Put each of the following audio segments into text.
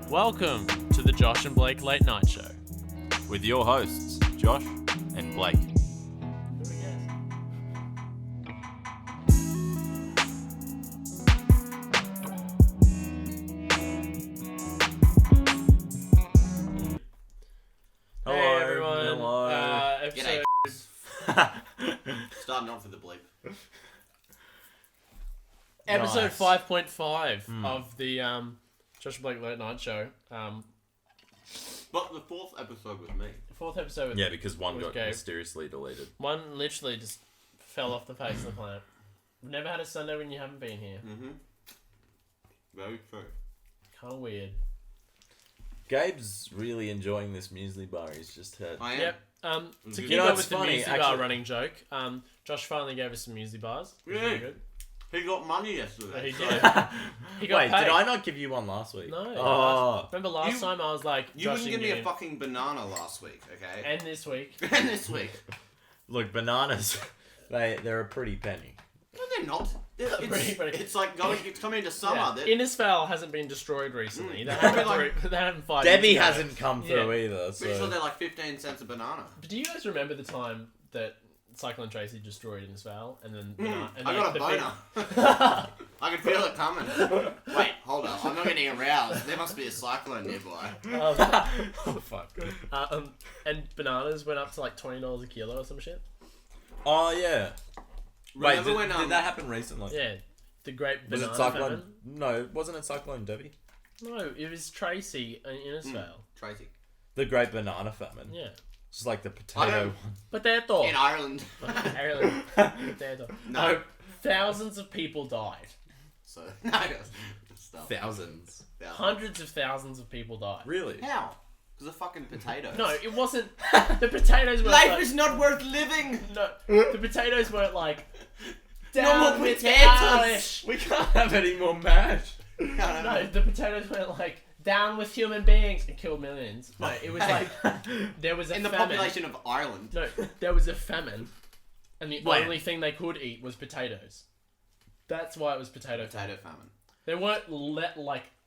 Welcome to the Josh and Blake Late Night Show. With your hosts, Josh and Blake. Hey everyone. Hello. Episode... Starting off with the bleep. Episode Nice. 5.5 of the Josh and Blake Late Night Show. But the fourth episode was me. The fourth episode with Yeah, because one with got Gabe. mysteriously deleted. One literally just fell off the face of the planet. We've never had a Sunday when you haven't been here. Mm-hmm. Very true. Kind of weird. Gabe's really enjoying this muesli bar he's just had. I am. Yep. To keep You know, up it's with the funny, muesli bar actually- running joke, Josh finally gave us some muesli bars. It was Really? really good. He got money yesterday. He so- did. He got Wait, paid. did I not give you one last week? No. Oh. Remember last You- time I was like, You Josh wouldn't give and me you, a fucking banana last week, okay? and this week. And this week. Look, bananas, they're a pretty penny. No, they're not. Pretty. It's like it's coming into summer. Yeah. They're- Innisfail hasn't been destroyed recently. They Probably haven't, like- they haven't 5 Debbie years ago. hasn't come through either, Pretty sure so... they're like 15 cents a banana. But do you guys remember the time that Cyclone Tracy destroyed Innisfail and then and I got a the boner. I can feel it coming. Wait, hold up. I'm not getting aroused. There must be a cyclone nearby. Oh, fuck. and bananas went up to like $20 a kilo or some shit. Oh, yeah. Wait, Remember when, did that happen recently? Yeah, the great Was banana it Cyclone... famine. No, wasn't it Cyclone Debbie? No, it was Tracy and Innisfail. Tracy. The Great Banana Famine. Yeah, Just like the I potato don't- one. but they're thought. In Ireland. No, thousands of people died. So, no. Stuff. Thousands. Hundreds of thousands of people died. Really? How? Because of fucking potatoes. No, it wasn't. The potatoes were Life like, is not worth living. no. The potatoes weren't like. No Down more with potatoes. Irish. We can't have any more mash. No, the potatoes went like down with human beings and killed millions. No, it was like there was a In the famine. population of Ireland. No, there was a famine, and the Wait. only thing they could eat was potatoes. That's why it was potato famine. Potato famine. They weren't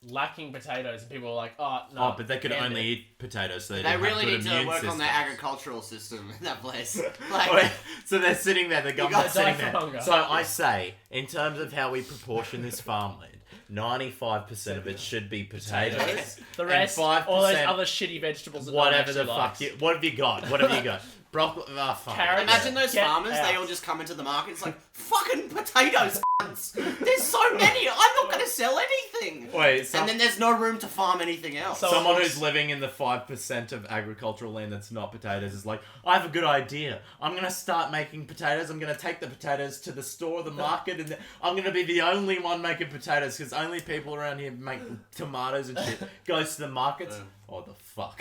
lacking potatoes, and people were like, "Oh no." Oh, but they could end only it." eat potatoes, so they, They didn't really have need good to immune work on their systems. agricultural system in that place. Wait, Like, so they're sitting there, the government's die sitting for there. hunger. So I say, in terms of how we proportion this farmland, 95% of it should be potatoes. The and rest, 5% all those other shitty vegetables. That whatever no the one fuck actually you... likes. What have you got? What have you got? Broccoli... Oh, fuck. Carrots. imagine those Get farmers, they out. all just come into the market. It's like, fucking potatoes, cunts. There's so many. I'm not going to sell anything. Wait, And then there's no room to farm anything else. So- someone who's living in the 5% of agricultural land that's not potatoes is like, I have a good idea. I'm going to start making potatoes. I'm going to take the potatoes to the store, the market, and I'm going to be the only one making potatoes because only people around here make tomatoes and shit. Goes to the markets. Oh, the fuck.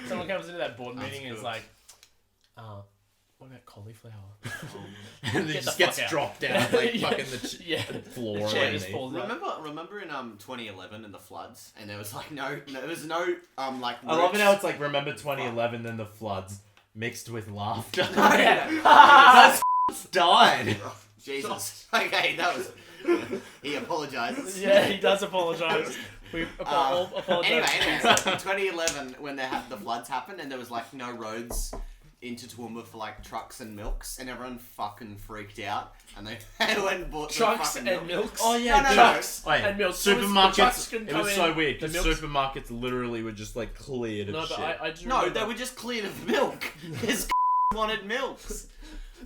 Someone comes into that board meeting and is good. like, what about cauliflower? And it Get just the gets fuck out. dropped down like Yeah. fucking the Yeah. floor. The chair just underneath. falls out. Remember in 2011 in the floods, and there was like there was no like. I love it roots. how it's like, remember 2011, then the floods mixed with laughter. Yeah. Those died. Jesus. Okay, that was. He apologizes. Yeah, he does apologise. We all apologise. Anyway, so in 2011, when the floods happened and there was like no roads into Toowoomba for like trucks and milks, and everyone fucking freaked out, and they went and bought Trucks the and fucking milk. milks. Oh yeah, No, no, trucks Wait, and milk. So the trucks supermarkets. can It come was so in, weird the because milks- supermarkets literally were just like cleared of No, shit. but I do No, remember. they were just cleared of milk. His wanted milks.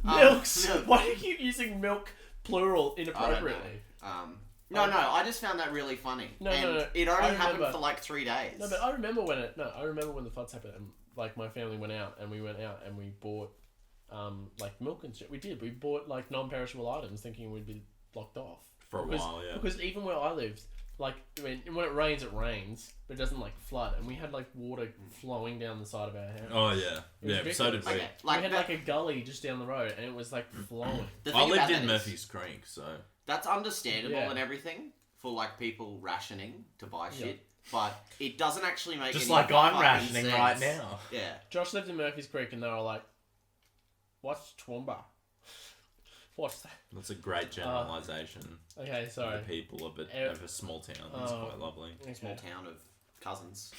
Milks. Milk. Why do you keep using milk plural inappropriately? No, I just found that really funny. No, and no. It I only happened remember. for like 3 days. No, but I remember when the floods happened, and like my family went out, and we bought like milk and shit. We bought like non-perishable items, thinking we'd be locked off For a while, yeah. Because even where I lived, like when it rains, but it doesn't like flood, and we had like water flowing down the side of our house. Oh yeah, It was yeah. So did we. ridiculous. Okay, We had like a gully just down the road, and it was like flowing. The I thing lived about in that is, Murphy's Creek, so that's understandable Yeah. and everything for like people rationing to buy shit, but it doesn't actually make just any like I'm fucking rationing sense. right now. Yeah. Josh lived in Murphy's Creek, and they were like, "What's Toowoomba?" What's that? That's a great generalization. Okay, sorry. The people of a small town. It's quite lovely. Okay. Small town of Cousins.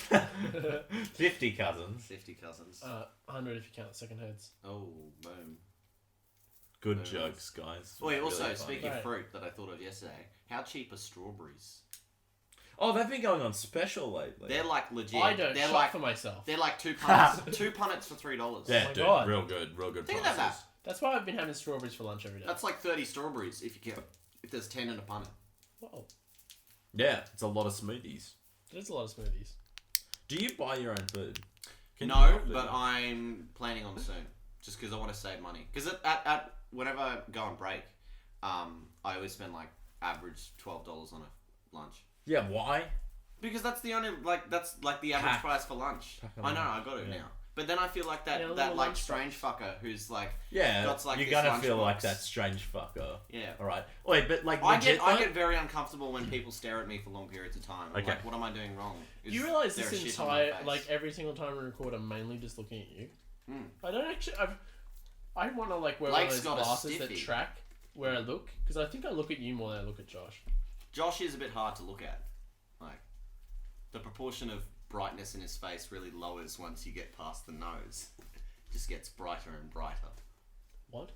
50 cousins. 50 cousins. 100 if you count second heads. Oh, boom. Good Boom. jokes, guys. Wait, Really also, funny. speaking of Right. fruit that I thought of yesterday, how cheap are strawberries? Oh, they've been going on special lately. They're like legit. I don't They're shop like for myself. they're like 2 punnets. 2 punnets for $3. Yeah, Oh my dude, God. real good Think prices. about that. That's why I've been having strawberries for lunch every day. That's like 30 strawberries if you count. If there's 10 in a punnet. Whoa, Yeah, it's a lot of smoothies. there's a lot of smoothies. Do you buy your own food? Can you No, buy food? but I'm planning on soon. Just because I want to save money. Because at whenever I go on break, I always spend like average $12 on a lunch. Yeah, why? Because that's the only that's like the average Pack. price for lunch. Pack I know, I got it yeah. now. But then I feel like Yeah, a that little like lunch strange fucker who's like Yeah, got like you're this gonna feel lunchbox. like that strange fucker. Yeah. Alright. Wait, but like I legit get though? very uncomfortable when people stare at me for long periods of time. I'm Okay. like, what am I doing wrong? Do you realise there this a shit on my entire, face? like every single time we record, I'm mainly just looking at you. Mm. I don't actually. I want to like wear Blake's one got of a those glasses that stiffy. track where I look, because I think I look at you more than I look at Josh. Josh is a bit hard to look at. Like the proportion of brightness in his face really lowers once you get past the nose. Just gets brighter and brighter. What?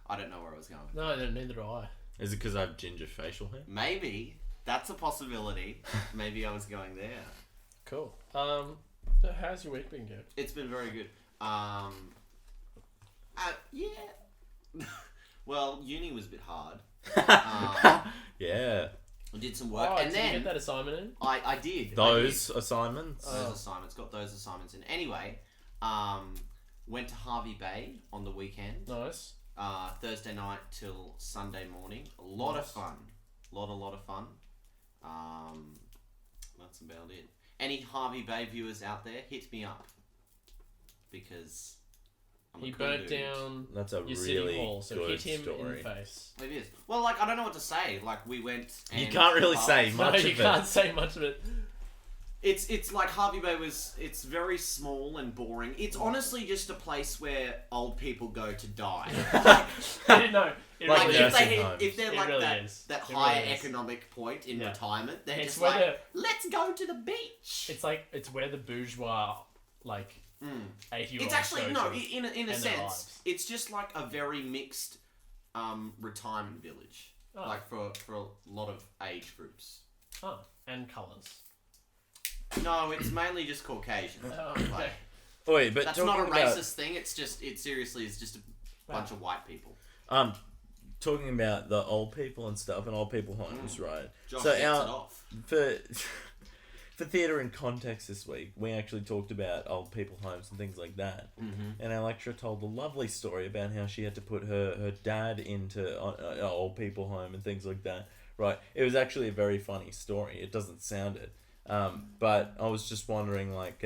I don't know where I was going. No, neither do I. Is it because I have ginger facial hair? Maybe that's a possibility. Maybe I was going there. Cool. So how's your week been, Gabe? It's been very good. Yeah. Well, uni was a bit hard. Yeah. I did some work, Oh, and did then you get that assignment in? I did. Those assignments? Those assignments. Got those assignments in. Anyway, went to Harvey Bay on the weekend. Nice. Thursday night till Sunday morning. A lot of fun. Lot of fun. That's about it. Any Harvey Bay viewers out there, hit me up. Because I'm He a cool burnt dude. down That's a your city really hall, so good hit him in story. the face. It is. Well, like, I don't know what to say. Like, we went and... You can't really say No, much you of it. can't say much of it. It's like Harvey Bay it's very small and boring. It's honestly just a place where old people go to die. I didn't know. It Like really Like, is. nursing homes. if they're It like really that, is. that It higher really is. economic point in Yeah. retirement, they're It's just where like, let's go to the beach. It's where the bourgeois, like, 80-year-olds It's actually, go no, to in a end their sense, lives. it's just like a very mixed retirement village. Oh. Like for a lot of age groups. Oh, and colours. No, it's mainly just Caucasian. Oh, Like, okay. Wait, but that's not a talking about, racist thing, it's just, it seriously is just a bunch of white people. talking about the old people and stuff and old people homes, right? Josh So gets it our off. for theatre and context this week, we actually talked about old people homes and things like that. Mm-hmm. And our lecturer told a lovely story about how she had to put her dad into an old people home and things like that. Right. It was actually a very funny story. It doesn't sound it. But I was just wondering, like,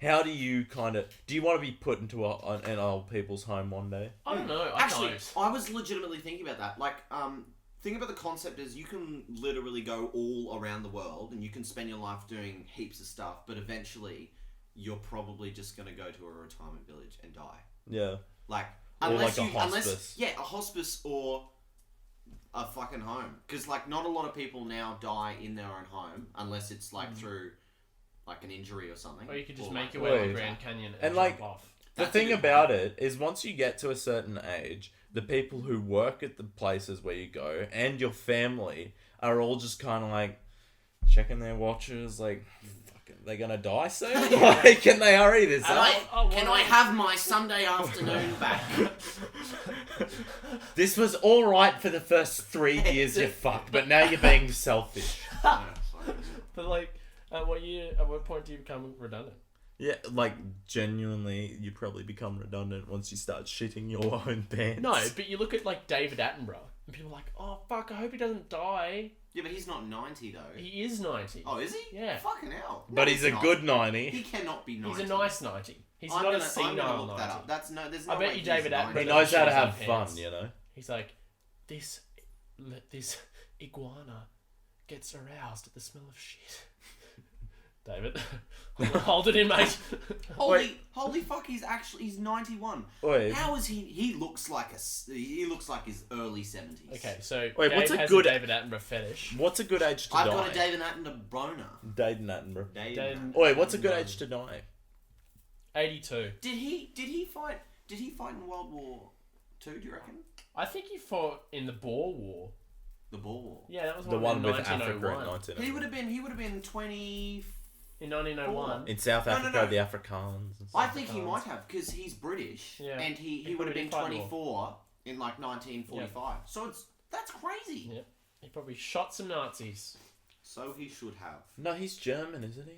how do you do you want to be put into an old people's home one day? I don't know. I Actually, don't. I was legitimately thinking about that. Like, think about the concept is you can literally go all around the world and you can spend your life doing heaps of stuff, but eventually you're probably just going to go to a retirement village and die. Yeah. Like, Or unless like a you, hospice. a hospice or a fucking home. Because, like, not a lot of people now die in their own home unless it's, like, through, like, an injury or something. Or you could just Or, make like, your way to the Wait. Grand Canyon And, and like, jump off. The That's a thing good about point. it is once you get to a certain age, the people who work at the places where you go and your family are all just kind of like checking their watches, like, fucking, they're gonna die soon? Like, can they hurry this up? Can I have my Sunday afternoon back? This was alright for the first 3 years, you fuck, but now you're being selfish. But like, at what point do you become redundant? Yeah, like, genuinely, you probably become redundant once you start shitting your own pants. No, but you look at like David Attenborough, and people are like, "Oh fuck, I hope he doesn't die." Yeah, but he's not 90 though. He is 90. Oh, is he? Yeah. Fucking hell. No, But he's a not. good He 90. cannot be 90. He's a nice 90. He's I'm not gonna, a I'm senile gonna look 90. that up. There's no I bet way you he's David 90. He Attenborough knows how to shits have his fun, pants. you know? He's like, this iguana gets aroused at the smell of shit. David. Hold it in, mate. Holy fuck! He's 91. Wait. How is he? He looks like his early 70s. Okay, so Wait, Gabe what's a has good- a David Attenborough fetish. What's a good age to I've die? got a David Attenborough boner. David Attenborough. David. Wait, what's a good age to die? 82. Did he fight in World War II? Do you reckon? I think he fought in the Boer War. The Boer War. Yeah, that was The one one in with Africa in 1901. 1901. He would have been 20. In 1901. In South No, Africa, no. the Afrikaans. And I stuff. think he might have because he's British, Yeah. and he He would have probably been did fight 24 in like 1945. So that's crazy. Yep. He probably shot some Nazis. So he should have. No, he's German, isn't he?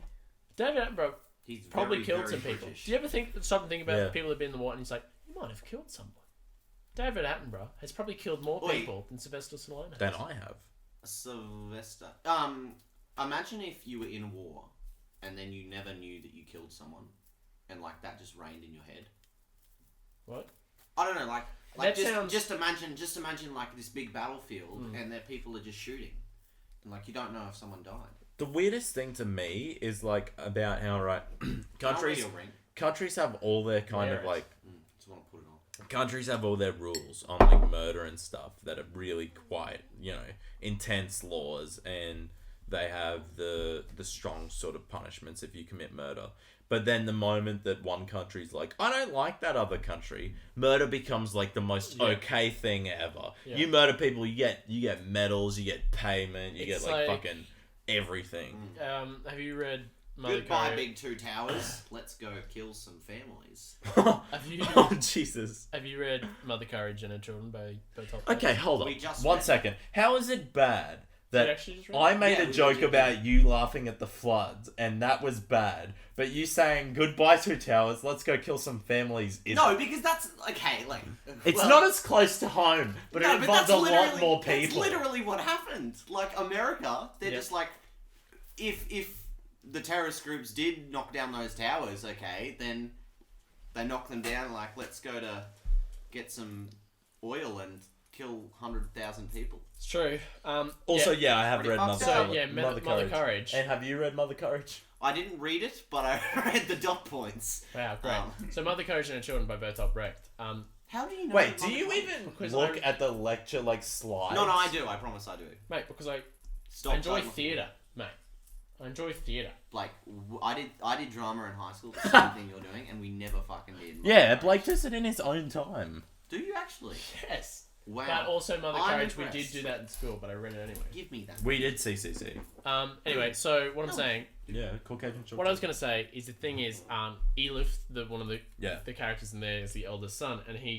David Attenborough He's probably very, killed very some people. British. Do you ever stop and think about Yeah. the people that have been in the war and he's like, you might have killed someone. David Attenborough has probably killed more Oi. people than Sylvester Stallone has. Then I have. Sylvester. Imagine if you were in war, and then you never knew that you killed someone, and like that just reigned in your head. What? I don't know, like That sounds- just imagine like this big battlefield, and there people are just shooting, and like you don't know if someone died. The weirdest thing to me is like about how countries I'll read your ring. countries have all their kind of Yes. like Just want to put it on. countries have all their rules on like murder and stuff that are really quite, you know, intense laws, and they have the strong sort of punishments if you commit murder. But then the moment that one country's like, I don't like that other country, murder becomes like the most okay thing ever. Yeah. You murder people, you get medals, you get payment, you It's get like like- fucking everything. Have you read Mother Goodbye, Courage? big two towers. Let's go kill some families. Have you Oh Jesus. have you read Mother Courage and Her Children by Bertolt? Okay, hold on. We just One read- second. How is it bad You that actually just read I it? made Yeah, a we joke legit about you laughing at the floods, and that was bad, but you saying goodbye to towers, let's go kill some families is No, because that's okay. Like it's well, not as close to home, but no, it involves that's a lot literally- more That's people. literally what happened. Like America, they're Yeah. just like, if the terrorist groups did knock down those towers, okay, then they knock them down. Like, let's go to get some oil and kill 100,000 people. It's true. Also, yeah. I have Pretty read fucked Mother, up. So Courage. yeah, Mother Courage. And have you read Mother Courage? I didn't read it, but I read the dot points. Wow, great. So Mother Courage and Her Children by Bertolt Brecht. How do you know? Wait, that do you Mother- even Because look I- at the lecture like slides? No, I do. I promise I do. Mate, because I Stop enjoy trying to- theatre, mate. I enjoy theatre. Like I did drama in high school, the same thing you're doing, and we never fucking did. Yeah, Blake does it in his own time. Do you actually? Yes. Wow. But also Mother I'm Courage, we impressed. did do that in school, but I read it anyway. Give me that. We did CCC. Anyway, so what I'm saying, Yeah, Caucasian short. what I was gonna say is the thing is, Elif, one of the Yeah. the characters in there is the eldest son, and he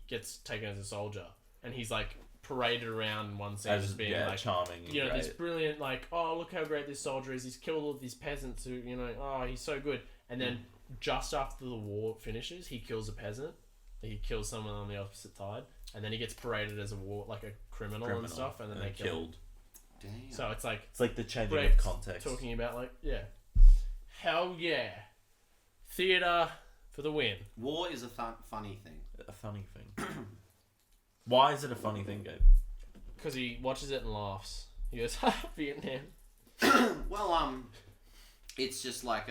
gets taken as a soldier, and he's like paraded around in one scene as being like charming. And you know, great. this brilliant, like, oh, look how great this soldier is. He's killed all of these peasants who, you know, oh, he's so good. And then just after the war finishes, he kills a peasant. He kills someone on the opposite side. And then he gets paraded as a criminal and stuff. And then they kill him. killed. Damn. So it's like It's like the changing Brecht of context. talking about, like, yeah. Hell yeah. Theatre for the win. War is a funny thing. A funny thing. Why is it a funny thing, Gabe? Because he watches it and laughs. He goes, ha, Vietnam. Well, it's just like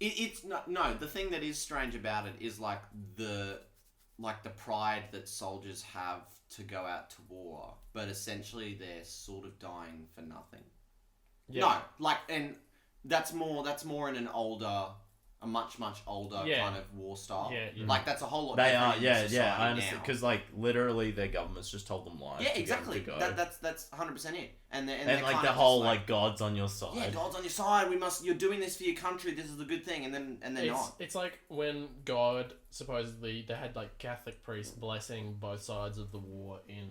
it's no. The thing that is strange about it is like the pride that soldiers have to go out to war, but essentially they're sort of dying for nothing. Yeah. No, like, and that's more in a much older Yeah. kind of war style. Yeah, yeah. Like that's a whole lot. They different are, in yeah, society I understand. now. Because like literally, their governments just told them lies. Yeah, to exactly. Go. That's 100% it. And And they're like kind the of whole just like God's on your side. yeah, God's on your side. You're doing this for your country. This is the good thing, and they're not. It's like when God supposedly they had like Catholic priests blessing both sides of the war in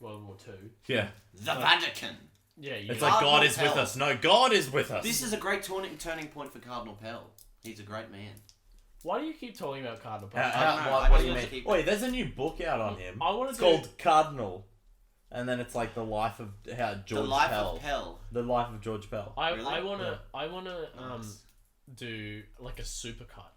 World War II. Yeah. The Vatican. Yeah, It's like like Cardinal God is with Pell. us. No, God is with us. This is a great turning point for Cardinal Pell. He's a great man. why do you keep talking about Cardinal Pell? I don't know, what, I what just do you want mean? to keep- Wait, there's a new book out on him. I want It's to called Cardinal, and then it's like the life of George the life Pell. of Pell. The life of George Pell. Really? I wanna Yeah. I wanna Nice. do like a supercut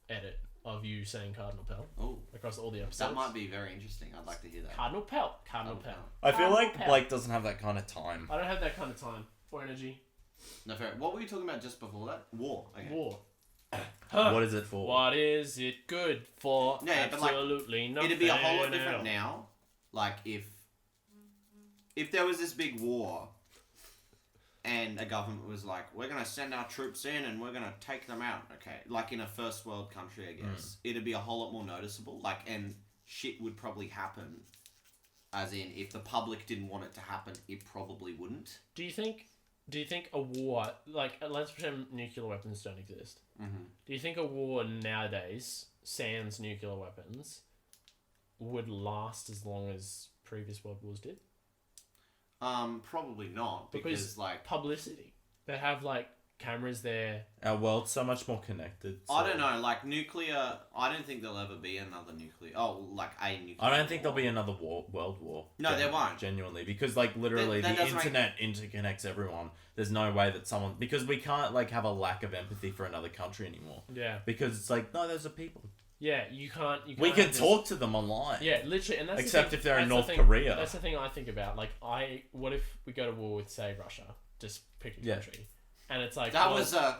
edit of you saying Cardinal Pell Oh, across all the episodes. that might be very interesting. I'd like to hear that. Cardinal Pell. Cardinal Cardinal Pell. I feel Cardinal like Pell. Blake doesn't have that kind of time. I don't have that kind of time or energy. No, fair. What were you talking about just before that? War. Okay. War. What is it for? What is it good for? Yeah, but, like, absolutely nothing. It'd be a whole lot at different all. now. Like if there was this big war and a government was like, we're gonna send our troops in and we're gonna take them out. Okay, like in a first world country, I guess it'd be a whole lot more noticeable. Like, and shit would probably happen. As in, if the public didn't want it to happen, it probably wouldn't. Do you think a war, like, let's pretend nuclear weapons don't exist. Mm-hmm. Do you think a war nowadays, sans nuclear weapons, would last as long as previous world wars did? Probably not, because like publicity. They have like cameras there. Our world's so much more connected. So. I don't know, like nuclear. I don't think there'll ever be another nuclear. Oh, like a nuclear. I don't think there'll be another world war. No, there won't. Genuinely, because like literally That the doesn't internet interconnects everyone. There's no way that someone, because we can't like have a lack of empathy for another country anymore. Yeah. Because it's like, no, those are people. Yeah, you can't. We can talk to them online. Yeah, literally, and that's except the thing, if they're in that's North the thing, Korea. That's the thing I think about. Like, what if we go to war with, say, Russia? Just pick a country, and it's like that was a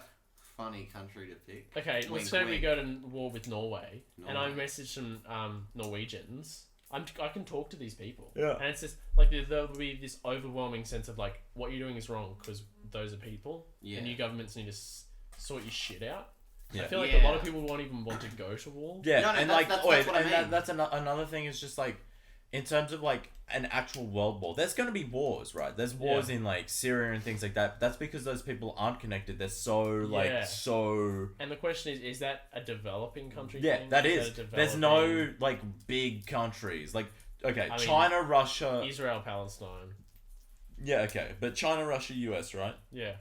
funny country to pick. Okay, let's say we go to war with Norway, and I message some Norwegians. I can talk to these people. Yeah. And it's just like there'll be this overwhelming sense of like what you're doing is wrong because those are people. Yeah. And you governments need to sort your shit out. Yeah. I feel like a lot of people won't even want to go to war. Yeah, No, and that's- like, that's wait, what I and mean. that's another thing is just like, in terms of like an actual world war, there's going to be wars, right? There's wars in like Syria and things like that. That's because those people aren't connected. They're so like so. And the question is that a developing country? Yeah, thing? that Is is. that a There's no like big countries like okay, I mean, China, Russia, Israel, Palestine. Yeah, okay, but China, Russia, US, right? Yeah.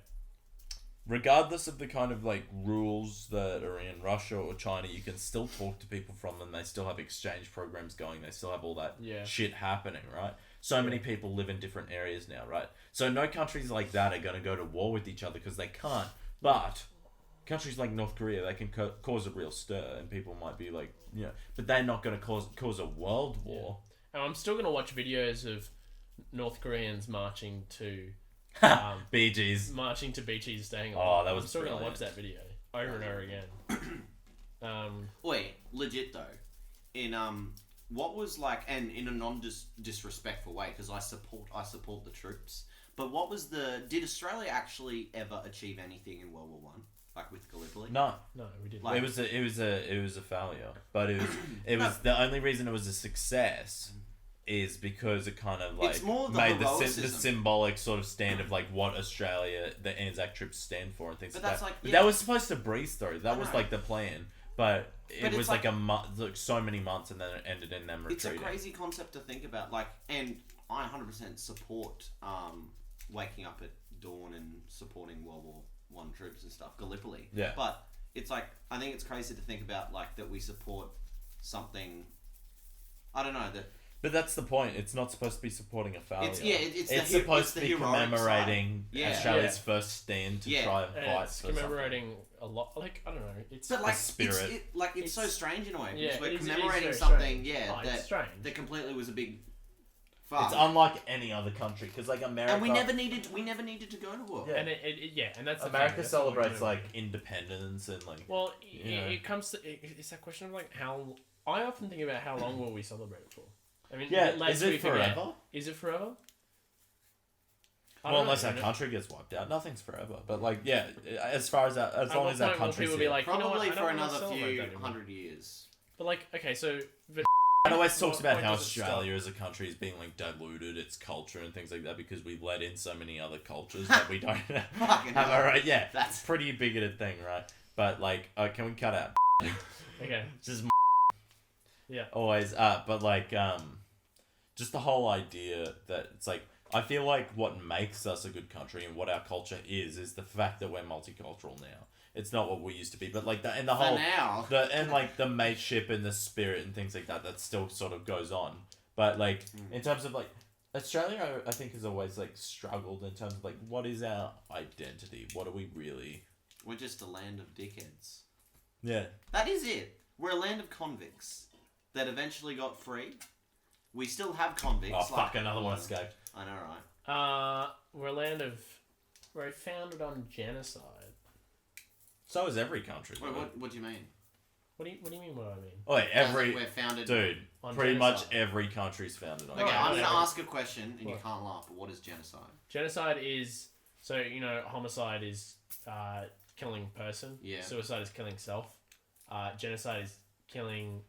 Regardless of the kind of like rules that are in Russia or China, you can still talk to people from them. They still have exchange programs going. They still have all that shit happening, right? So many people live in different areas now, right? So no countries like that are going to go to war with each other because they can't. But countries like North Korea, they can cause a real stir, and people might be like, you know, but they're not going to cause a world war. And I'm still going to watch videos of North Koreans marching to Bee Gees. marching to Bee Gees staying Oh, alive. that was I'm still going to brilliant. watch that video over and over again. Wait, legit though, in what was like, and in a non-disrespectful way, because I support the troops. But what was did Australia actually ever achieve anything in World War One, like with Gallipoli? No. No, we didn't. Like- It was a failure, but it was the only reason it was a success is because it kind of like It's more the made the heroicism. symbolic sort of stand of like what Australia, the Anzac troops stand for and things But like that's that. like- But yeah. that was supposed to breeze through. That I was know. like the plan, but it But was it's like like- a month, like so many months, and then it ended in them It's retreating. a crazy concept to think about, like, and I 100% support waking up at dawn and supporting World War One troops and stuff, Gallipoli. Yeah. But it's like, I think it's crazy to think about, like, that we support something. I don't know that. But that's the point. It's not supposed to be supporting a failure. It's supposed the to be heroic commemorating side. Yeah. Australia's first stand to Yeah. try and And fight it's for something. commemorating a lot. Like, I don't know. It's But like, spirit. It's so strange in a way. Yeah, Because we're it is commemorating very something, strange. Oh, it's that strange. that completely was a big fuck. It's unlike any other country because like America. And we never needed to go to war. Yeah. and and that's the thing, America that's what we're celebrates doing. like independence and like. Well, you know. it comes to it's that question of like how I often think about how long will we celebrate it for. I mean, Yeah, lest is we it forget. forever? Is it forever? I Well, don't know, unless our you know. country gets wiped out, nothing's forever. But like, yeah, as far as that, as At long what as our point will country's people be here. like, you know what, Probably I don't for wanna another celebrate few that anymore. 100 years. But like, okay, so It always talks what about point how does it stop? Australia as a country is being like diluted, its culture and things like that because we let in so many other cultures that we don't Fucking have. hell. Right? Yeah, That's- pretty bigoted thing, right? But like, can we cut out? okay, Just yeah, always. But like, just the whole idea that it's like. I feel like what makes us a good country and what our culture is the fact that we're multicultural now. It's not what we used to be, but like the whole now. like the mateship and the spirit and things like that still sort of goes on. But like in terms of like Australia, I think has always like struggled in terms of like what is our identity? What are we really? We're just a land of dickheads. Yeah. That is it. We're a land of convicts that eventually got free. We still have convicts. Oh fuck! Another one escaped. I know, right? we're a land of we're founded on genocide. So is every country. Wait, what do you mean? What do you mean? What I mean? Oh, every We're founded. dude. On Pretty genocide. much every country's founded on. Okay, Right, I'm going to right. ask a question, and you What? can't laugh. But what is genocide? Genocide is homicide is killing a person. Yeah. Suicide is killing self. Genocide is killing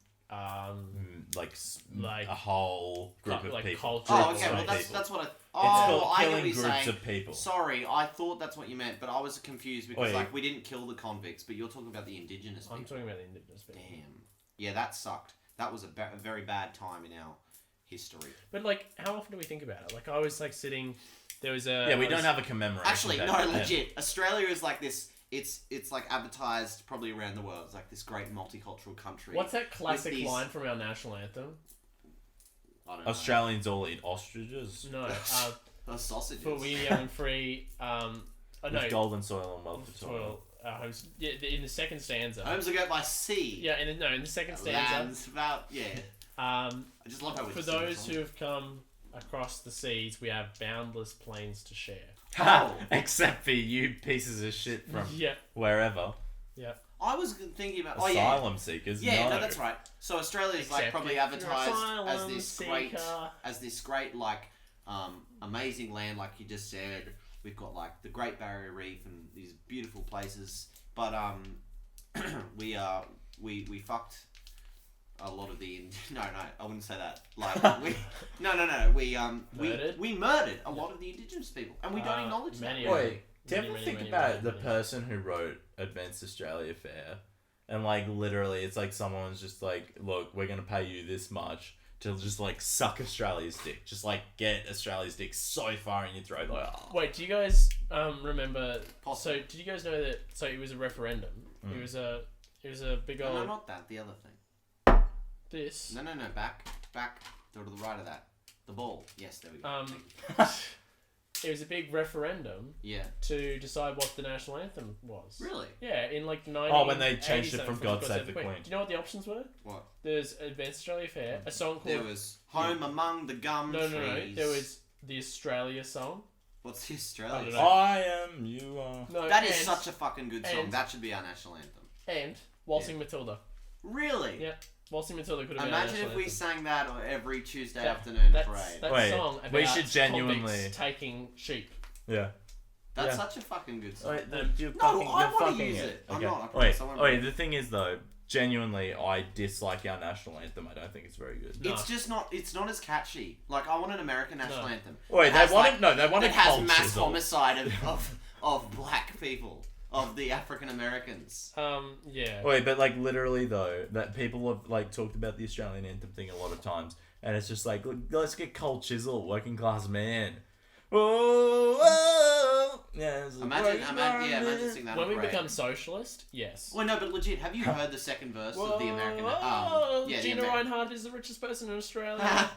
Like Like- a whole group of like people. culture. Oh, Groups okay. of Well, that's people. that's what I. It's Oh, called I get killing what you're groups saying. of people. Sorry, I thought that's what you meant, but I was confused because Wait. like we didn't kill the convicts, but you're talking about the indigenous people. I'm talking about the indigenous people. Damn. Yeah, that sucked. That was a very bad time in our history. But like, how often do we think about it? Like, I was like sitting. There was a. Yeah, we I don't was- have a commemoration. Actually, day no, for them. legit. Australia is like this. It's like advertised probably around the world. It's like this great multicultural country. What's that classic these- line from our national anthem? I don't know. Australians all eat ostriches No, Sausages. for we young and free. with golden soil and wealth of soil. Soil, homes. Yeah, in the second stanza. Homes are go by sea. Yeah, in the second stanza. Lands about I just love how we For just sing those the who song. have come across the seas, we have boundless plains to share. Oh. Except for you pieces of shit from Yeah, wherever. yeah. I was thinking about Asylum seekers. Yeah, no. no, that's right. So Australia's like Except probably if you're advertised as asylum this great like amazing land, like you just said. We've got like the Great Barrier Reef and these beautiful places, but we fucked a lot of the no, I wouldn't say that. Like Murdered? we murdered a lot of the indigenous people, and we don't acknowledge that. many really. Wait, do you ever think about the person who wrote Advanced Australia Fair? And like literally, it's like someone's just like, look, we're gonna pay you this much to just like suck Australia's dick, just like get Australia's dick so far in your throat, like. Oh. Wait, do you guys remember? Possibly. So, did you guys know that? So it was a referendum. It was a big No, old no, not that. The other thing. this. No, back, to the right of that. The ball. Yes, there we go. It was a big referendum Yeah. to decide what the national anthem was. Really? Yeah, in like 19. Oh, when they changed it from God Save the Queen. Do you know what the options were? What? There's Advanced Australia Fair, a song called. There was Home Among the Gum No. Trees. There was the Australia song. What's the I Australian don't song? know. I am, you are. No, That is and- such a fucking good song. and- That should be our national anthem. And Waltzing Matilda. Really? Yeah, Waltzing Matilda could have been. Imagine our if national we anthem. sang that every Tuesday That- afternoon That's parade. that Wait, song about we should genuinely- convicts taking sheep. Yeah. That's yeah. such a fucking good song. Wait, No, I wanna use it. I'm not, I promise, I won't Wait, be. the thing is though, genuinely, I dislike our national anthem. I don't think it's very good. No. It's just not. It's not as catchy. Like I want an American national anthem. Wait, that they wanted has, no, they wanted that has Cold mass Chisel. homicide of black people, of the African Americans. Yeah. Wait, but like literally though, that people have like talked about the Australian anthem thing a lot of times, and it's just like, look, let's get Cold Chisel, working class man. Oh, yeah. Imagine sing that. When on we parade. become socialist, yes. Well, no, but legit, have you heard the second verse of the American? the Gina Amer- Reinhardt is the richest person in Australia.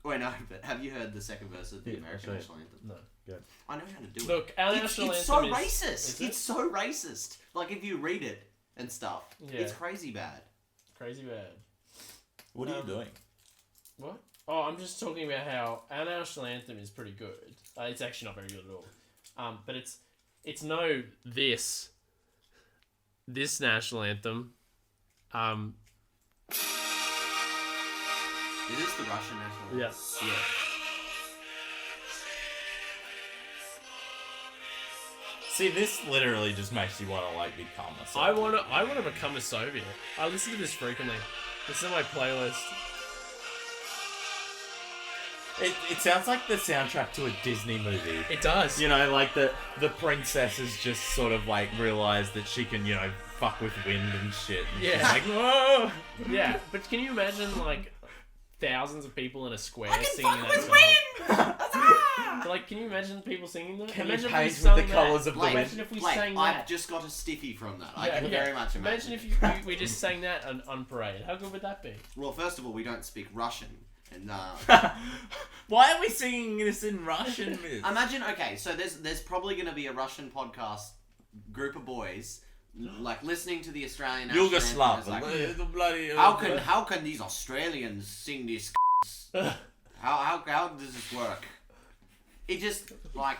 Wait, no, but have you heard the second verse of the Yeah, American sure. national anthem? No. Good. I know how to do it. Look, our It's national so anthem is racist. Is it? It's so racist. Like if you read it and stuff, Yeah. it's crazy bad. Crazy bad. What are you doing? What? Oh, I'm just talking about how our national anthem is pretty good. It's actually not very good at all. But it's no this national anthem. It is the Russian national anthem. Yeah. Yeah. See, this literally just makes you want to like become a. I wanna become a Soviet. I listen to this frequently. This is on my playlist. It sounds like the soundtrack to a Disney movie. It does. You know, like the princess has just sort of like realized that she can, you know, fuck with wind and shit. And Yeah. she's like, whoa. Yeah, but can you imagine like thousands of people in a square I can singing fuck that with song? wind. So, like, can you imagine people singing that? Can you imagine paint if with we the sung colours that. of the Blake, wind? Imagine if we Blake, sang I've that. just got a stiffy from that. I Yeah, can yeah. very much imagine. Imagine if we just sang that on parade. How good would that be? Well, first of all, we don't speak Russian, and Why are we singing this in Russian? imagine. Okay, so there's probably going to be a Russian podcast group of boys like listening to the Australian national anthem. Yugoslav. It's like, The bloody. how can these Australians sing this? how does this work? It just like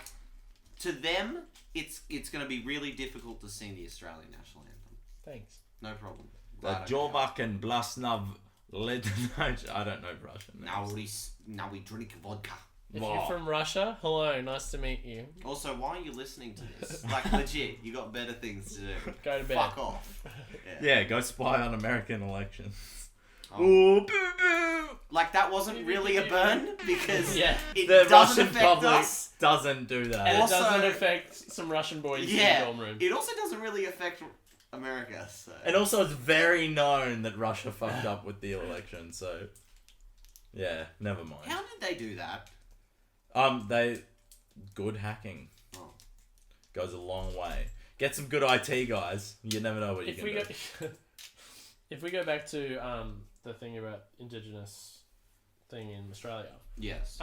to them, it's going to be really difficult to sing the Australian national anthem. Thanks. No problem. The Glad I Jobak and Blasnav I don't know Russian names. Now we drink vodka. If Wow. you're from Russia, hello, nice to meet you. Also, why are you listening to this? Like, legit, you got better things to do. Go to bed. Fuck off. Yeah, go spy on American elections. Oh. Ooh, boo boo. Like, that wasn't really a burn because Yeah. it The doesn't Russian affect public us. doesn't do that. And Also- it doesn't affect some Russian boys in the Yeah. dorm room. It also doesn't really affect America. So. And also, it's very known that Russia fucked up with the election, so yeah, never mind. How did they do that? Good hacking Oh. goes a long way. Get some good IT guys. You never know what you If can we do. go, if we go back to the thing about indigenous thing in Australia, Yes.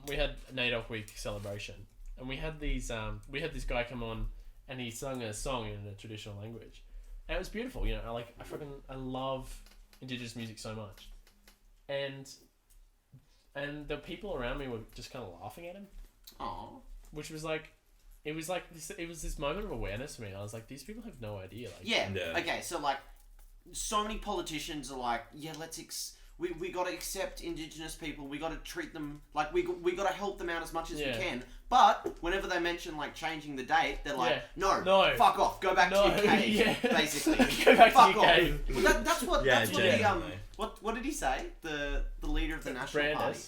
we had NAIDOC Week celebration, and we had this guy come on, and he sung a song in a traditional language, and it was beautiful. You know, I love indigenous music so much, and the people around me were just kind of laughing at him, Oh. which was like, it was this moment of awareness for me. I was like, these people have no idea. Like, Yeah. Yeah. Okay, so like, so many politicians are like, yeah, we got to accept indigenous people. We got to treat them like we got to help them out as much as Yeah. we can. But whenever they mention like changing the date, they're like, Yeah. no, fuck off, go back to your cave, yeah. basically. Go back Fuck to your off. cave. Well, that's what Yeah, that's what genuinely. what did he say? The leader of the National Party.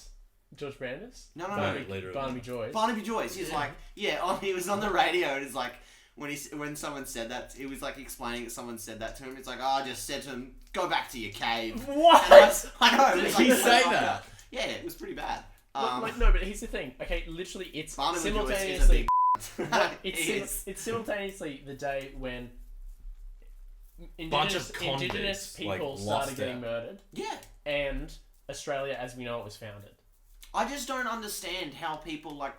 George Brandis? No. Barnaby Joyce. Barnaby Joyce. He's like, he was on the radio and it's like, when someone said that, he was like explaining that someone said that to him. It's like, I just said to him, go back to your cave. What? And I know. It Did was he like, say fucked that? up. Yeah, it was pretty bad. No, but here's the thing. Okay, literally, it's Barnaby Joyce is a simultaneously. big It's simultaneously the day when Bunch of indigenous convicts, like, people lost started getting out. murdered, Yeah. and Australia, as we know it, was founded. I just don't understand how people like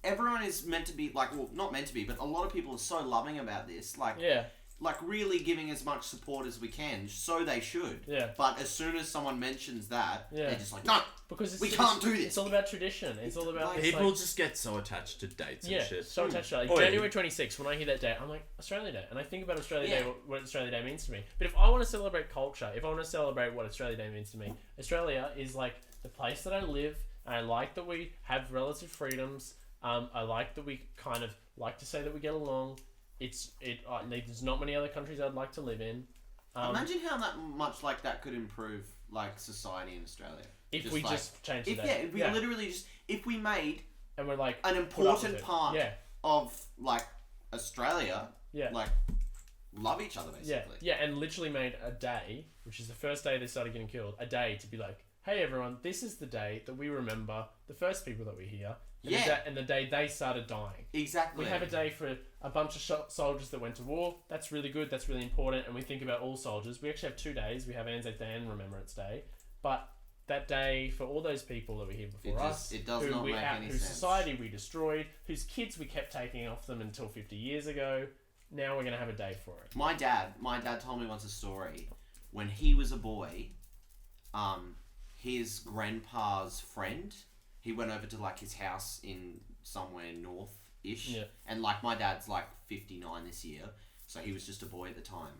everyone is meant to be like, well, not meant to be, but a lot of people are so loving about this, like Yeah, really giving as much support as we can, so they should. yeah. But as soon as someone mentions that, Yeah. they're just like, no, Because we can't do this. It's all about tradition. It's all about Like, it's People like, just get so attached to dates yeah, and shit. so attached to it. Like, Oh, yeah. January 26th, when I hear that day, I'm like, Australia Day. And I think about Australia Yeah. Day, what Australia Day means to me. But if I want to celebrate culture, if I want to celebrate what Australia Day means to me, Australia is like the place that I live. And I like that we have relative freedoms. I like that we kind of like to say that we get along. There's not many other countries I'd like to live in. Imagine how that much like that could improve like society in Australia. If we just change the if day. yeah, if we literally just if we made And we're like an put up with important it. part Yeah, of like Australia, yeah. like love each other Yeah, basically. yeah, and literally made a day, which is the first day they started getting killed, a day to be like, hey everyone, this is the day that we remember the first people that were here, and the day they started dying. Exactly. We have a day for a bunch of soldiers that went to war. That's really good. That's really important, and we think about all soldiers. We actually have 2 days. We have Anzac Day and Remembrance Day, but that day for all those people that were here before us, it does not make any whose sense. society we destroyed, whose kids we kept taking off them until 50 years ago. Now we're gonna have a day for it. My dad told me once a story. When he was a boy, his grandpa's friend, he went over to like his house in somewhere north-ish. Yeah. And like my dad's like 59 this year, so he was just a boy at the time.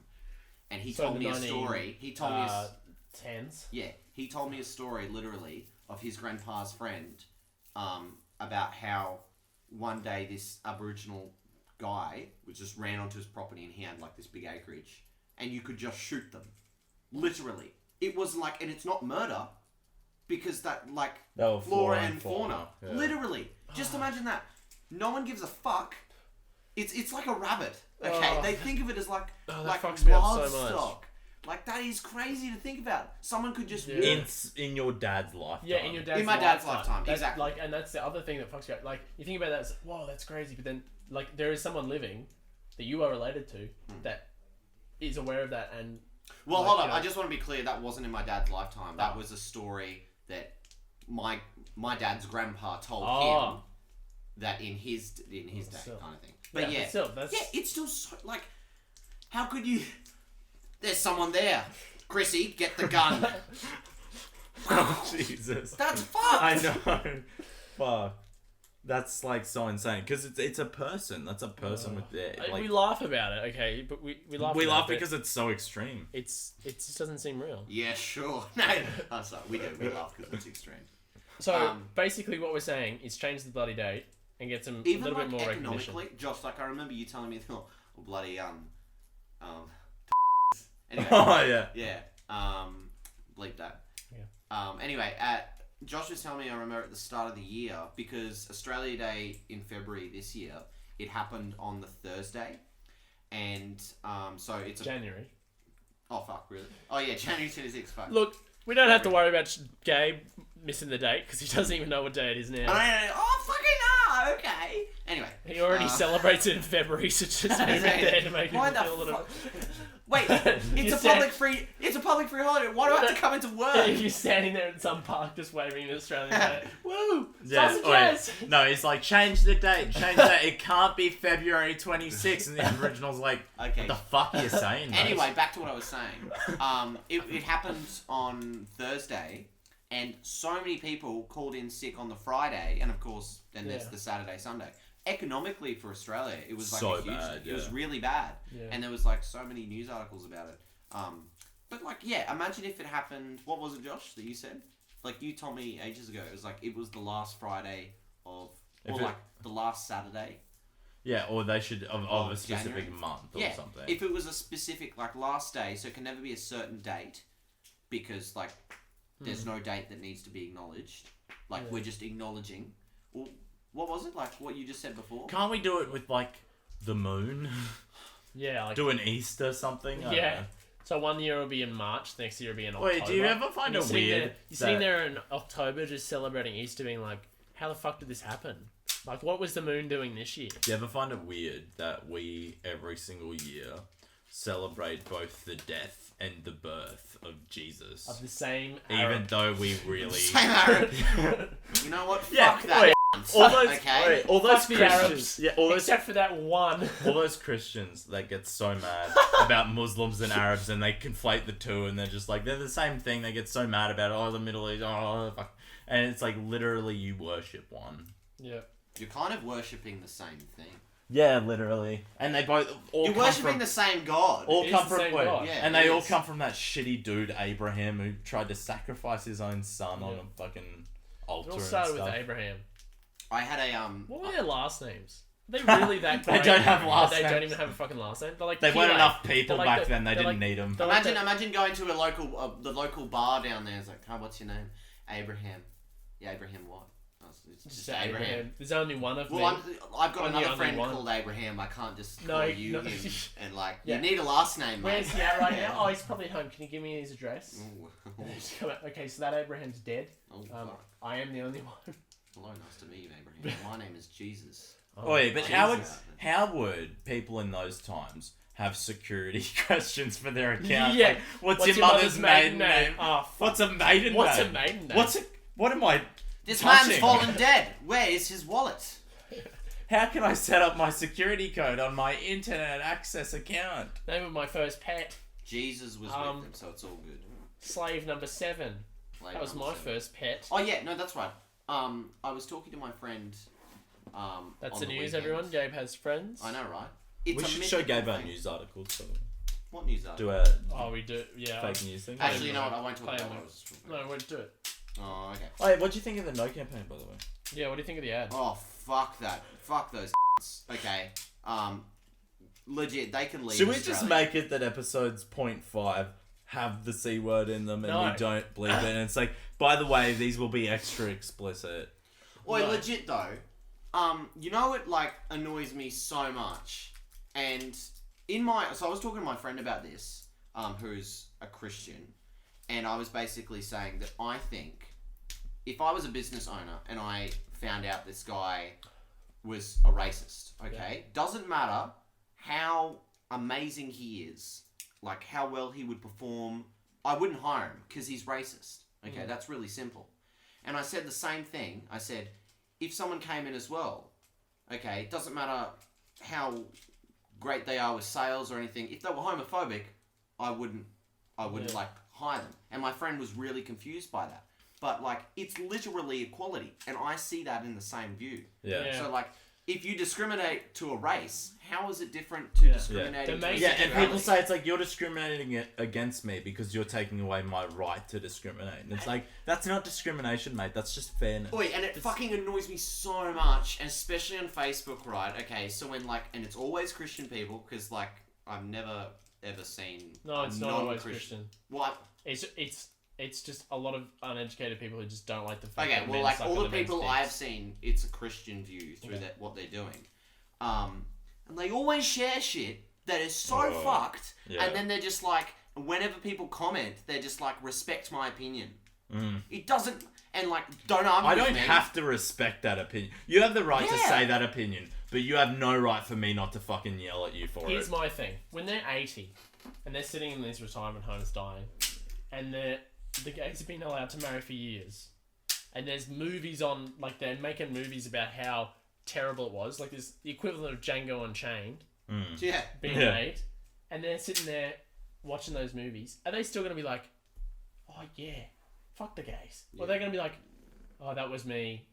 And he So told the me a story. He told me tens. he told me a story literally of his grandpa's friend, about how one day this Aboriginal guy just ran onto his property and he had like this big acreage and you could just shoot them. Literally. It was like, and it's not murder because that like They were flora and fauna. yeah. Literally. Just imagine that. No one gives a fuck. It's like a rabbit. Okay, Oh. they think of it as like that fucks me up wild so much. stock. Like that is crazy to think about. Someone could just Yeah. In your dad's lifetime. Yeah, in your dad's In my dad's lifetime, That's, exactly. Like, and that's the other thing that fucks you up. Like, you think about that, it's like, whoa, that's crazy. But then, like, there is someone living that you are related to that is aware of that. And Well, like, hold up. you know- I just want to be clear. That wasn't in my dad's lifetime. That was a story that my dad's grandpa told him that in his day still. kind of thing. But Yeah, yeah, but still, that's- yeah, it's still so like, how could you? There's someone there. Chrissy, get the gun. Jesus. That's fucked. I know. Fuck. That's like so insane because it's a person. That's a person with their we laugh about it, okay, but we laugh. We about laugh it, because it's so extreme. it just doesn't seem real. Yeah, sure. No, I'm sorry. We do. We laugh because it's extreme. So basically, what we're saying is change the bloody date and get some Even a little like bit more economically, recognition. Josh, like I remember you telling me, oh, bloody anyway, Oh yeah. yeah, bleep that. Yeah. Anyway, Josh was telling me, I remember at the start of the year, because Australia Day in February this year, it happened on the Thursday, and so it's January. Oh fuck, really? Oh yeah, January 26th. Fuck. Look, we don't have to worry about Gabe missing the date because he doesn't even know what day it is now. Oh fucking no! Okay. Anyway, He already celebrates it in February, so just move it there to make why him the feel a little. fuck? Wait, it's a public free. It's a public free holiday. Why do I have to come into work? You're standing there in some park just waving an Australian flag. Woo! Yeah. Sausages! No, he's like, change the date. Change that. It can't be February 26th. And the Aboriginal's like, Okay. what the fuck are you saying? Mate? Anyway, back to what I was saying. It happened on Thursday, and so many people called in sick on the Friday, and of course, then there's the Saturday, Sunday. Economically for Australia, it was like So a huge. bad, It was yeah. really bad, Yeah. and there was like so many news articles about it. But like, yeah, imagine if it happened. What was it, Josh, that you said? Like you told me ages ago. It was like it was the last Friday of, or like the last Saturday. Yeah, or they should of a specific January. month or Yeah, something. if it was a specific like last day, so it can never be a certain date, because like there's no date that needs to be acknowledged. Like we're just acknowledging. Well, what was it? Like what you just said before? Can't we do it with like the moon? Yeah, like Do an Easter something? I don't yeah. know. So one year it'll be in March, next year it'll be in October. Wait, do you ever find And it you're sitting weird? there- You're sitting there in October just celebrating Easter, being like, "How the fuck did this happen? Like, what was the moon doing this year?" Do you ever find it weird that we every single year celebrate both the death and the birth of Jesus? Of the same Even Arab. though we really Same Arab. You know what? Yeah, Fuck that. wait, all those Okay. all those Fuck the Christians, Arabs. yeah, all those Except for that one. all those Christians that get so mad about Muslims and Arabs, and they conflate the two, and they're just like they're the same thing. They get so mad about the Middle East, fuck, and it's like literally you worship one. Yeah. You're kind of worshipping the same thing. Yeah, literally, and they both all You're come worshipping from, the same God. all It come is the from same wait, God. Yeah, and it they all is. come from that shitty dude Abraham who tried to sacrifice his own son on a fucking altar It all and started with stuff. Abraham. I had a What were their last names? Are they really that They great? don't have last They don't names. even have a fucking last name. They're like They weren't Pele. enough people They're like back the- then. They they're didn't like- need them. they're like Imagine going to a local the local bar down there. It's like, oh, what's your name? Abraham. Yeah, Abraham what? Oh, it's just Abraham. There's only one of me. Well, I've got Only another friend one. called Abraham. I can't just No, call you no. him and like Yeah. you need a last name, mate. Where's he at right now? Oh, he's probably at home. Can you give me his address? Ooh. Just come out. Okay, so that Abraham's dead. Oh, fuck. I am the only one. Hello, nice to meet you, Abraham. My name is Jesus. Oh yeah, but Jesus. how would people in those times have security questions for their account? Yeah. Like, what's your mother's maiden name? Oh, fuck. What's a maiden What's name? a maiden name? What am I This touching? man's fallen dead. Where is his wallet? How can I set up my security code on my internet access account? Name of my first pet. Jesus was with them, so it's all good. Slave number 7. Like, That was my first pet. Oh yeah, no, that's right. I was talking to my friend. That's on the the news, weekend. everyone. Gabe has friends. I know, right? It's We a should show mythical Gabe our thing. news articles. So What news article? do a Oh, we do. Yeah. fake news thing. Actually, you know what? I won't talk Play about on what I it. was talking about. No, we'll do it. Oh, okay. Oh, yeah, what do you think of the No campaign, by the way? Yeah, what do you think of the ad? Oh, fuck that. Fuck those Okay. Legit, they can leave Should we Australia. just make it that episodes 0.5 have the C word in them and No. we don't bleep it? And it's like, by the way, these will be extra explicit. Oi, No. legit though. You know what like annoys me so much, and so I was talking to my friend about this, who's a Christian, and I was basically saying that I think if I was a business owner and I found out this guy was a racist, okay, doesn't matter how amazing he is, like how well he would perform, I wouldn't hire him because he's racist. Okay, that's really simple. And I said the same thing. I said, if someone came in as well, okay, it doesn't matter how great they are with sales or anything. If they were homophobic, I wouldn't Yeah. like hire them. And my friend was really confused by that. but like it's literally equality, and I see that in the same view. Yeah. So like, if you discriminate to a race, how is it different to discriminating? The To Yeah, and sexuality? people say it's like you're discriminating against me because you're taking away my right to discriminate. And it's like, that's not discrimination, mate. That's just fairness. Oi, and it fucking annoys me so much, and especially on Facebook, right? Okay, so when like, and it's always Christian people, because like I've never ever seen. No, it's not always Christian. What? It's just a lot of uneducated people who just don't like the fact Okay, that well, men like suck all on the men's people dicks. I've seen, it's a Christian view through that what they're doing, and they always share shit that is so fucked, yeah. and then they're just like, whenever people comment, they're just like, respect my opinion. It doesn't, and like, don't argue I with don't me. have to respect that opinion. You have the right to Yeah. say that opinion, but you have no right for me not to fucking yell at you for Here's it. my thing. When they're 80 and they're sitting in these retirement homes dying, and the gays have been allowed to marry for years, and there's movies on, like they're making movies about how terrible it was, like there's the equivalent of Django Unchained Yeah. being Yeah. made, and they're sitting there watching those movies. Are they still going to be like, oh yeah, fuck the gays? Or are they going to be like, oh, that was me,